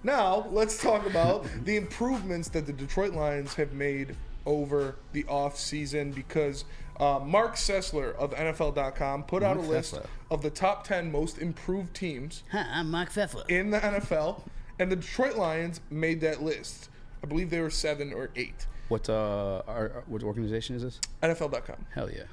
Now, let's talk about the improvements that the Detroit Lions have made over the offseason because Mark Sessler of NFL.com put out a list of the top 10 most improved teams I'm Mark Pfeffer. in the NFL, and the Detroit Lions made that list. I believe they were 7 or 8. What organization is this? NFL.com. Hell yeah.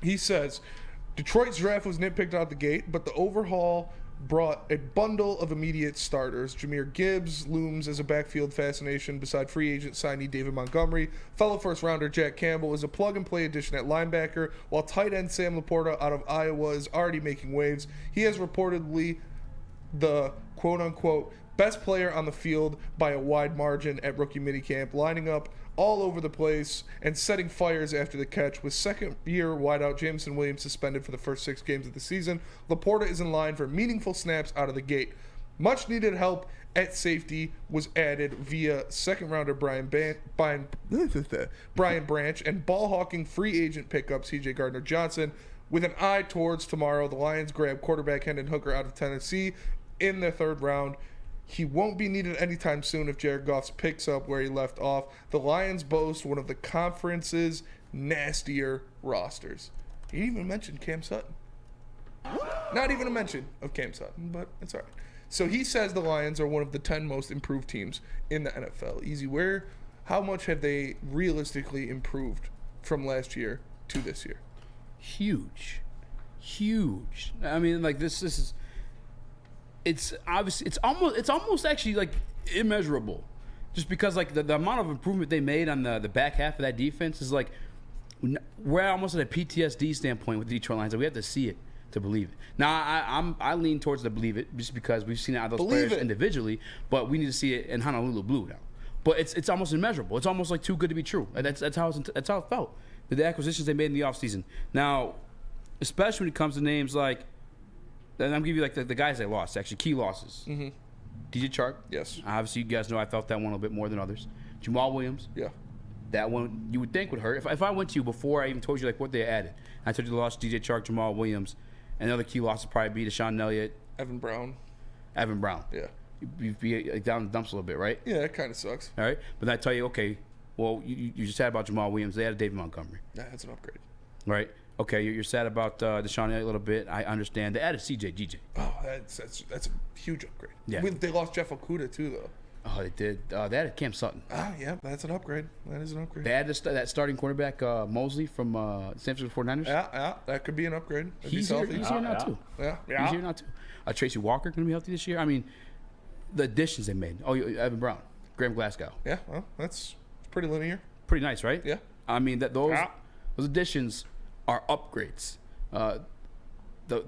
He says, Detroit's draft was nitpicked out the gate, but the overhaul brought a bundle of immediate starters. Jahmyr Gibbs looms as a backfield fascination beside free agent signee David Montgomery. Fellow first-rounder Jack Campbell is a plug-and-play addition at linebacker, while tight end Sam Laporta out of Iowa is already making waves. He has reportedly the quote-unquote best player on the field by a wide margin at rookie minicamp, lining up all over the place and setting fires after the catch. With second-year wideout Jameson Williams suspended for the first 6 games of the season, Laporta is in line for meaningful snaps out of the gate. Much-needed help at safety was added via second-rounder Brian Branch and ball-hawking free agent pickup C.J. Gardner-Johnson. With an eye towards tomorrow, the Lions grab quarterback Hendon Hooker out of Tennessee in the 3rd round. He won't be needed anytime soon if Jared Goff picks up where he left off. The Lions boast one of the conference's nastier rosters. He didn't even mention Cam Sutton. Not even a mention of Cam Sutton, but it's all right. So he says the Lions are one of the 10 most improved teams in the NFL. Easy, how much have they realistically improved from last year to this year? Huge. I mean, like this is. It's obviously it's almost actually like immeasurable, just because like the amount of improvement they made on the back half of that defense is like we're almost at a PTSD standpoint with the Detroit Lions. We have to see it to believe it. Now I lean towards the believe it just because we've seen it out of those players individually, but we need to see it in Honolulu Blue now. But it's almost immeasurable. It's almost like too good to be true. And that's how it felt. The acquisitions they made in the offseason. Now, especially when it comes to names like. And I'm giving you like the guys they lost, actually key losses. Mm-hmm. DJ Chark. Yes. Obviously, you guys know I felt that one a little bit more than others. Jamal Williams. Yeah. That one you would think would hurt. If I went to you before I even told you like what they added, I told you they lost DJ Chark, Jamal Williams, and the other key losses would probably be Deshaun Elliott. Evan Brown. Yeah. You'd be like down in the dumps a little bit, right? Yeah, that kind of sucks. All right. But then I tell you, okay, well, you just said about Jamal Williams. They added David Montgomery. Yeah, that's an upgrade. Right. Okay, you're sad about Deshaun Elliott a little bit. I understand. They added CJ GJ. Oh, that's a huge upgrade. Yeah. They lost Jeff Okudah, too, though. Oh, they did. They added Cam Sutton. Yeah, that's an upgrade. That is an upgrade. They added that starting quarterback, Mosley, from San Francisco 49ers. Yeah, that could be an upgrade. He's here now, too. Yeah. He's here now, too. Tracy Walker going to be healthy this year. I mean, the additions they made. Oh, Evan Brown. Graham Glasgow. Yeah, well, that's pretty linear. Pretty nice, right? Yeah. I mean, those additions are upgrades. The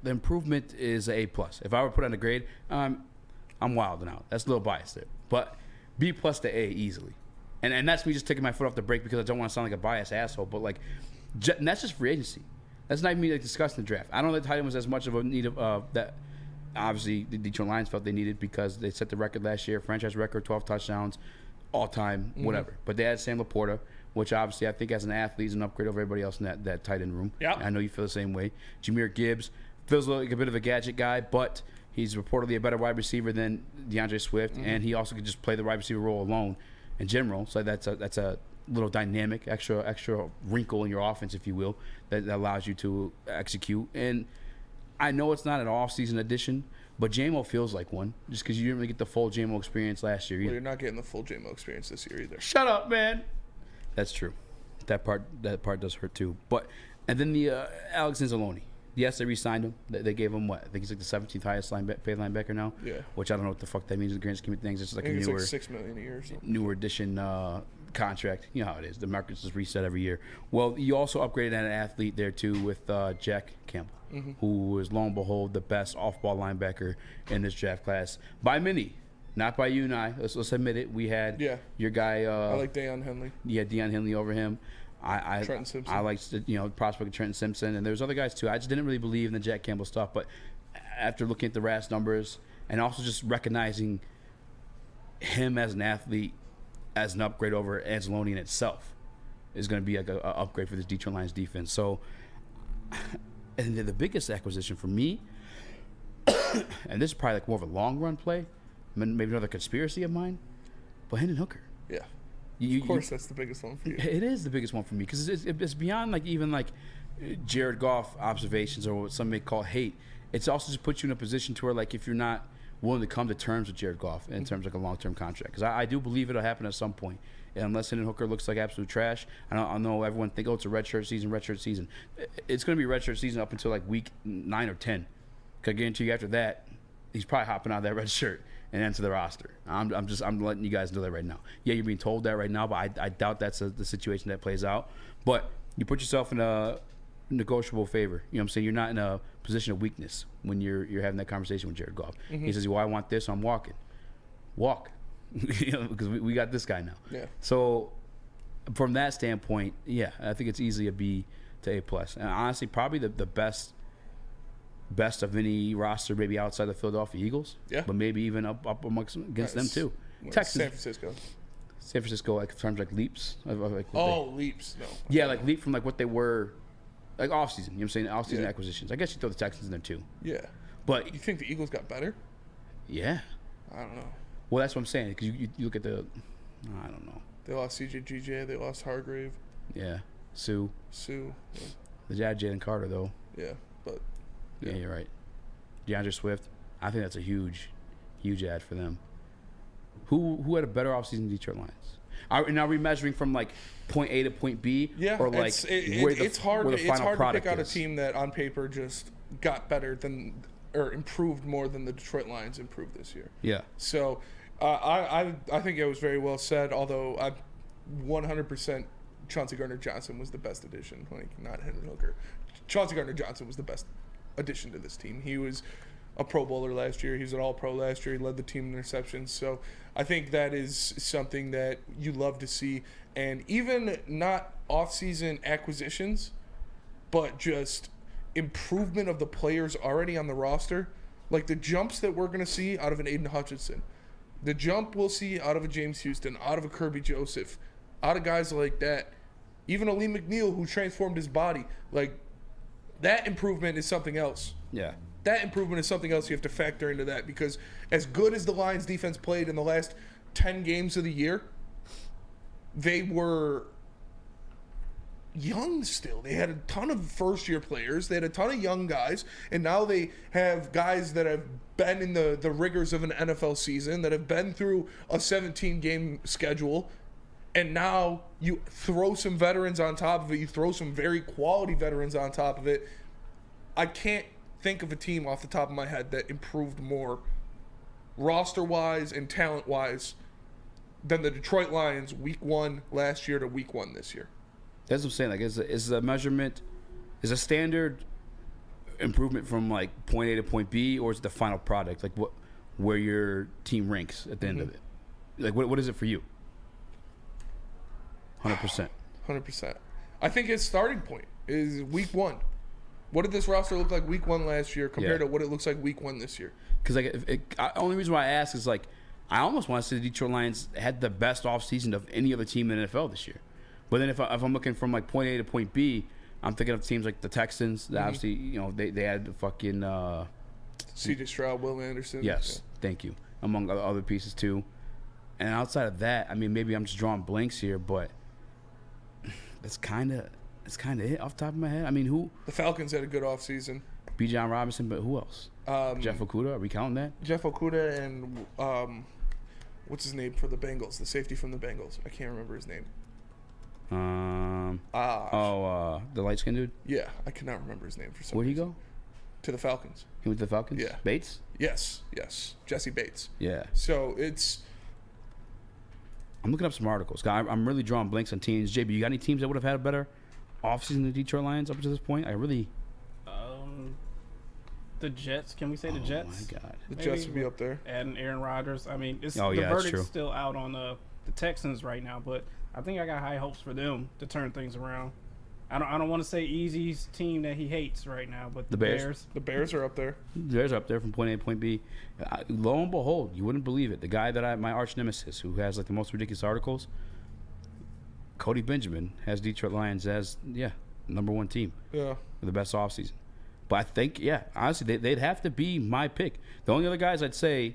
improvement is A+. If I were to put on a grade, I'm wilding out. That's a little biased there. But B+ to A easily. And that's me just taking my foot off the brake because I don't want to sound like a biased asshole. But like, and that's just free agency. That's not even me like discussing the draft. I don't know that tight end was as much of a need of that. Obviously, the Detroit Lions felt they needed because they set the record last year, franchise record, 12 touchdowns, all time, whatever. But they had Sam Laporta, which obviously I think as an athlete is an upgrade over everybody else in that tight end room. Yeah. I know you feel the same way. Jahmyr Gibbs feels like a bit of a gadget guy, but he's reportedly a better wide receiver than DeAndre Swift, and he also could just play the wide receiver role alone in general. So that's a little dynamic, extra wrinkle in your offense, if you will, that allows you to execute. And I know it's not an off-season addition, but J-Mo feels like one, just because you didn't really get the full J-Mo experience last year either. Well, you're not getting the full J-Mo experience this year either. Shut up, man. That's true. That part does hurt too. And then the Alex Anzalone. Yes, they re-signed him. They gave him what? I think he's like the 17th highest paid linebacker now. Yeah. Which I don't know what the fuck that means in the grand scheme of things. It's like a it's newer, like $6 million a year or something. Newer edition contract. You know how it is. The market's just reset every year. Well, you also upgraded an athlete there too with Jack Campbell, who was lo and behold the best off-ball linebacker in this draft class by many. Not by you and I. Let's admit it. We had your guy. I like Deion Henley. Yeah, Deion Henley over him. Trenton Simpson. I liked the prospect of Trenton Simpson, and there's other guys too. I just didn't really believe in the Jack Campbell stuff, but after looking at the RAS numbers and also just recognizing him as an athlete as an upgrade over Anzalone in itself is going to be like an upgrade for this Detroit Lions defense. So, and the biggest acquisition for me, and this is probably like more of a long run play, maybe another conspiracy of mine, but Hendon Hooker. Yeah. Of course, that's the biggest one for you. It is the biggest one for me because it's beyond like even like Jared Goff observations or what some may call hate. It's also just puts you in a position to where like if you're not willing to come to terms with Jared Goff in terms of like a long-term contract, because I do believe it'll happen at some point. And unless Hendon Hooker looks like absolute trash, I know everyone think, oh, it's a redshirt season. It's going to be redshirt season up until like week 9 or 10. Cause I guarantee you after that, he's probably hopping out of that red shirt and into the roster. I'm letting you guys know that right now. Yeah, you're being told that right now, but I doubt that's the situation that plays out. But you put yourself in a negotiable favor. You know what I'm saying? You're not in a position of weakness when you're having that conversation with Jared Goff. He says, well, I want this, so I'm walking. Walk. Because we got this guy now. Yeah. So from that standpoint, yeah, I think it's easily a B to A+. And honestly, probably the best of any roster, maybe outside the Philadelphia Eagles. Yeah. But maybe even up against them too. Texans. San Francisco, like in terms of like leaps. Leaps. No. Yeah, like leap from like what they were, like offseason. You know what I'm saying? Offseason acquisitions. I guess you throw the Texans in there too. Yeah. But you think the Eagles got better? Yeah. I don't know. Well, that's what I'm saying, because you look at I don't know. They lost CJ, they lost Hargrave. Yeah. Sue. Yeah. They had Jalen Carter, though. Yeah, but... Yeah, you're right. DeAndre Swift, I think that's a huge ad for them. Who had a better offseason than Detroit Lions? Now we're measuring from, like, point A to point B? Yeah, or like it's hard to pick out a team that, on paper, just got better than... or improved more than the Detroit Lions improved this year. Yeah. So I think it was very well said, although 100% Chauncey Gardner-Johnson was the best addition, like not Hendon Hooker. Chauncey Gardner-Johnson was the best addition to this team. He was a Pro Bowler last year. He was an All-Pro last year. He led the team in interceptions. So I think that is something that you love to see. And even not off-season acquisitions, but just improvement of the players already on the roster, like the jumps that we're going to see out of an Aiden Hutchinson, the jump we'll see out of a James Houston, out of a Kirby Joseph, out of guys like that, even a Lee McNeil who transformed his body, like that improvement is something else. Yeah. That improvement is something else you have to factor into that, because as good as the Lions defense played in the last 10 games of the year, they were young still. They had a ton of first-year players. They had a ton of young guys, and now they have guys that have been in the rigors of an NFL season, that have been through a 17-game schedule, and now you throw some veterans on top of it. You throw some very quality veterans on top of it. I can't think of a team off the top of my head that improved more roster-wise and talent-wise than the Detroit Lions week 1 last year to week 1 this year. That's what I'm saying. Like, is a measurement, is a standard improvement from like point A to point B, or is it the final product, like where your team ranks at the end of it? Like, what is it for you? 100%. 100%. I think its starting point is week 1. What did this roster look like week 1 last year compared to what it looks like week 1 this year? Because like, only reason why I ask is like I almost want to say the Detroit Lions had the best offseason of any other team in the NFL this year. But then if I'm looking from like point A to point B, I'm thinking of teams like the Texans. That obviously, you know, they had the fucking C.J. Stroud, Will Anderson. Yes, thank you. Among other pieces too. And outside of that, I mean, maybe I'm just drawing blanks here, but that's kind of it off the top of my head. I mean, who? The Falcons had a good offseason. Bijan Robinson, but who else? Jeff Okudah. Are we counting that? Jeff Okudah and what's his name for the Bengals? The safety from the Bengals. I can't remember his name. The light-skinned dude? Yeah, I cannot remember his name for some reason. Where'd he go? To the Falcons. He went to the Falcons? Yeah. Bates? Yes. Jesse Bates. Yeah. So it's... I'm looking up some articles. I'm really drawing blanks on teams. JB, you got any teams that would have had a better offseason than the Detroit Lions up to this point? I really... The Jets. Can we say the Jets? Oh, my God. The Jets would be up there. Adding Aaron Rodgers. I mean, the verdict's still out on the Texans right now, but I think I got high hopes for them to turn things around. I don't want to say Easy's team that he hates right now, but the Bears. The Bears are up there. The Bears are up there from point A to point B. Lo and behold, you wouldn't believe it. The guy that my arch nemesis, who has like the most ridiculous articles, Cody Benjamin, has Detroit Lions as number 1 team. Yeah. With the best offseason. But I think, honestly, they'd have to be my pick. The only other guys I'd say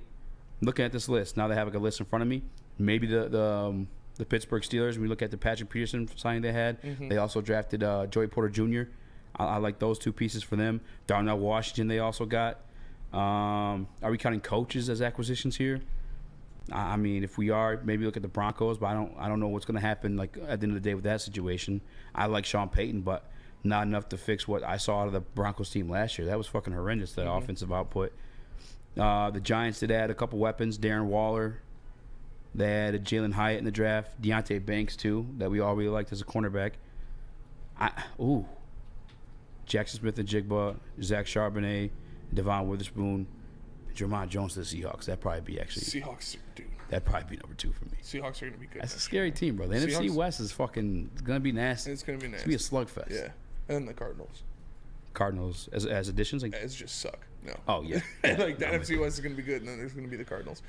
looking at this list, now they have like a list in front of me. Maybe the Pittsburgh Steelers, when we look at the Patrick Peterson signing they had, they also drafted Joey Porter Jr. I like those two pieces for them. Darnell Washington they also got. Are we counting coaches as acquisitions here? I mean, if we are, maybe look at the Broncos, but I don't know what's going to happen like at the end of the day with that situation. I like Sean Payton, but not enough to fix what I saw out of the Broncos team last year. That was fucking horrendous, the offensive output. The Giants did add a couple weapons. Darren Waller. They added Jalen Hyatt in the draft. Deontay Banks, too, that we all really liked as a cornerback. Jackson Smith and Jigba, Zach Charbonnet, Devon Witherspoon, Jermon Jones to the Seahawks. That'd probably be actually... Seahawks, dude. That'd probably be number 2 for me. Seahawks are going to be good. That's a scary team, bro. The NFC West is fucking going to be nasty. It's going to be nasty. It's going to be a slugfest. Yeah. And then the Cardinals. Cardinals as additions? Like, as just suck. No. Oh, yeah. Like, the NFC West is going to be good, and then there's going to be the Cardinals.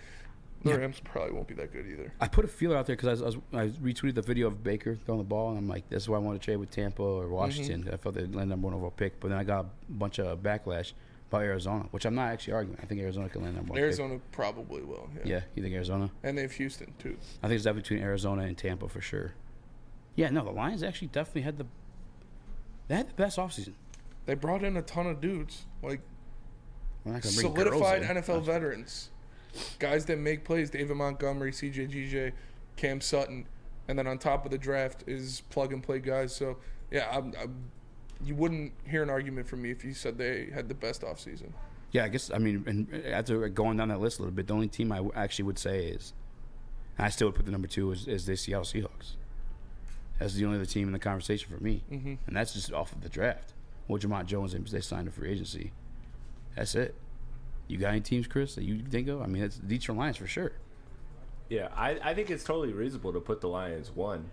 The Rams probably won't be that good either. I put a feeler out there because I retweeted the video of Baker throwing the ball, and I'm like, this is why I want to trade with Tampa or Washington. I felt they'd land number 1 overall pick, but then I got a bunch of backlash about Arizona, which I'm not actually arguing. I think Arizona can land number 1 Arizona pick. probably will. Yeah, you think Arizona? And they have Houston, too. I think it's definitely between Arizona and Tampa for sure. Yeah, no, the Lions actually definitely had the best offseason. They brought in a ton of dudes. Like, solidified NFL veterans. Guys that make plays. David Montgomery, CJ Cam Sutton. And then on top of the draft is plug-and-play guys. So, yeah, you wouldn't hear an argument from me if you said they had the best offseason. Yeah, I guess, I mean, and after going down that list a little bit, the only team I actually would say is, and I still would put the number 2 is the Seattle Seahawks. That's the only other team in the conversation for me. And that's just off of the draft. Well, Jermon Jones, they signed a free agency. That's it. You got any teams, Chris, that you think of? I mean, it's the Detroit Lions for sure. Yeah, I think it's totally reasonable to put the Lions 1,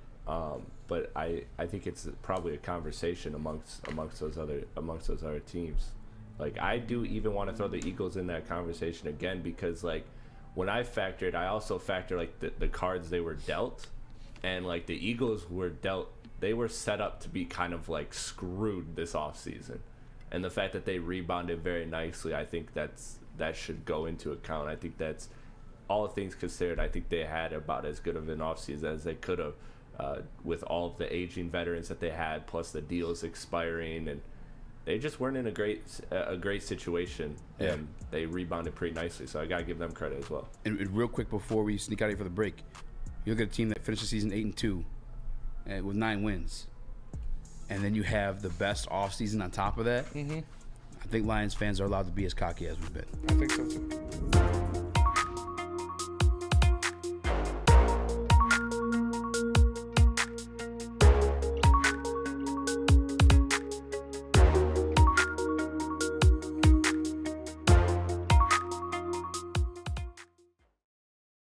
but I think it's probably a conversation amongst those other teams. Like, I do even want to throw the Eagles in that conversation again because, like, when I also factor like the cards they were dealt, and like the Eagles were dealt, they were set up to be kind of like screwed this offseason. And the fact that they rebounded very nicely, I think that should go into account. I think that's, all things considered, I think they had about as good of an offseason as they could have with all of the aging veterans that they had, plus the deals expiring, and they just weren't in a great situation, and they rebounded pretty nicely. So I got to give them credit as well. And real quick before we sneak out of here for the break, you look at a team that finished the season 8-2 with 9 wins. And then you have the best offseason on top of that. I think Lions fans are allowed to be as cocky as we've been. I think so too.